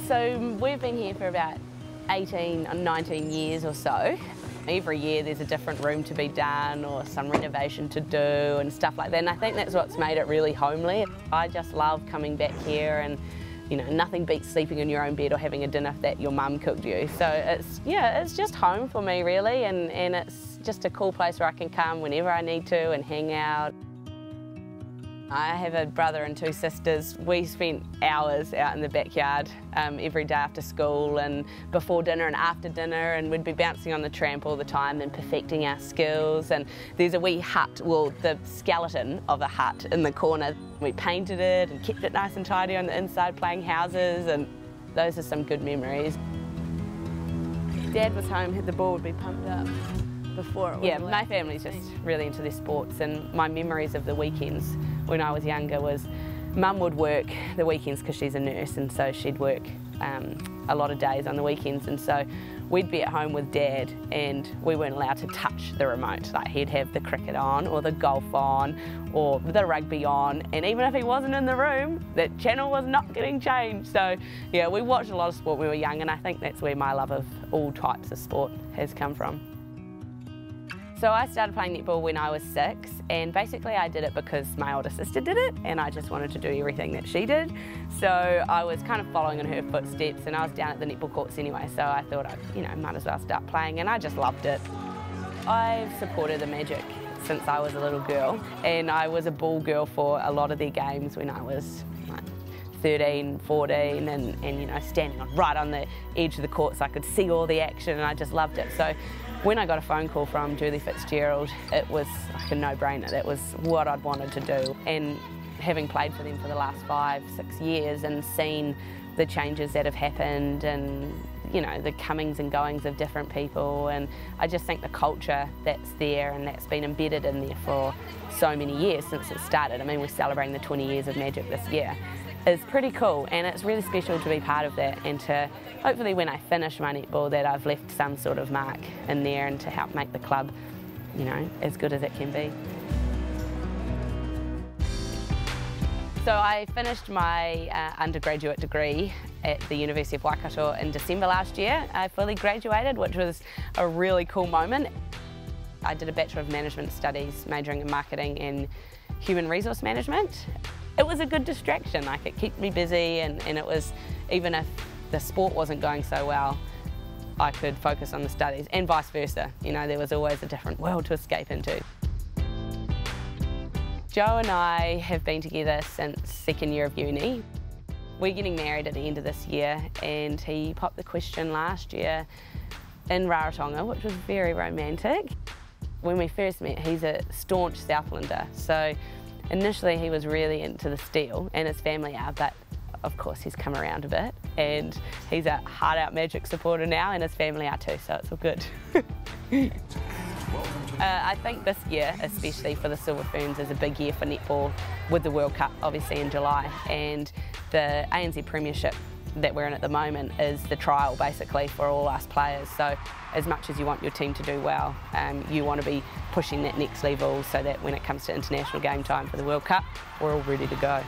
So we've been here for about 18 or 19 years or so. Every year there's a different room to be done or some renovation to do and stuff like that, and I think that's what's made it really homely. I just love coming back here, and you know, nothing beats sleeping in your own bed or having a dinner that your mum cooked you. So it's just home for me really, and it's just a cool place where I can come whenever I need to and hang out. I have a brother and two sisters. We spent hours out in the backyard every day after school and before dinner and after dinner, and we'd be bouncing on the tramp all the time and perfecting our skills. And there's a wee hut, well, the skeleton of a hut in the corner. We painted it and kept it nice and tidy on the inside, playing houses, and those are some good memories. Dad was home, the ball would be pumped up before it was away. My family's just really into their sports, and my memories of the weekends when I was younger was Mum would work the weekends because she's a nurse, and so she'd work a lot of days on the weekends, and so we'd be at home with Dad and we weren't allowed to touch the remote. Like, he'd have the cricket on or the golf on or the rugby on, and even if he wasn't in the room, that channel was not getting changed. So yeah, we watched a lot of sport when we were young, and I think that's where my love of all types of sport has come from. So I started playing netball when I was 6, and basically I did it because my older sister did it and I just wanted to do everything that she did. So I was kind of following in her footsteps, and I was down at the netball courts anyway, so I thought I might as well start playing, and I just loved it. I've supported the Magic since I was a little girl, and I was a ball girl for a lot of their games when I was like 13, 14, and you know, standing right on the edge of the court so I could see all the action, and I just loved it. So when I got a phone call from Julie Fitzgerald, it was like a no-brainer. That was what I'd wanted to do. And having played for them for the last 5, 6 years and seen the changes that have happened, and you know, the comings and goings of different people, and I just think the culture that's there and that's been embedded in there for so many years since it started. I mean, we're celebrating the 20 years of Magic this year. Is pretty cool, and it's really special to be part of that, and to hopefully when I finish my netball that I've left some sort of mark in there, and to help make the club, you know, as good as it can be. So I finished my undergraduate degree at the University of Waikato in December last year. I fully graduated, which was a really cool moment. I did a Bachelor of Management Studies, majoring in marketing and human resource management. It was a good distraction, like it kept me busy, and it was, even if the sport wasn't going so well, I could focus on the studies, and vice versa. You know, there was always a different world to escape into. Joe and I have been together since second year of uni. We're getting married at the end of this year, and he popped the question last year in Rarotonga, which was very romantic. When we first met, he's a staunch Southlander, so initially he was really into the steel, and his family are, but of course he's come around a bit, and he's a hard-out Magic supporter now, and his family are too, so it's all good. I think this year, especially for the Silver Ferns, is a big year for netball, with the World Cup obviously in July, and the ANZ Premiership that we're in at the moment is the trial basically for all us players. So as much as you want your team to do well, you want to be pushing that next level so that when it comes to international game time for the World Cup, we're all ready to go.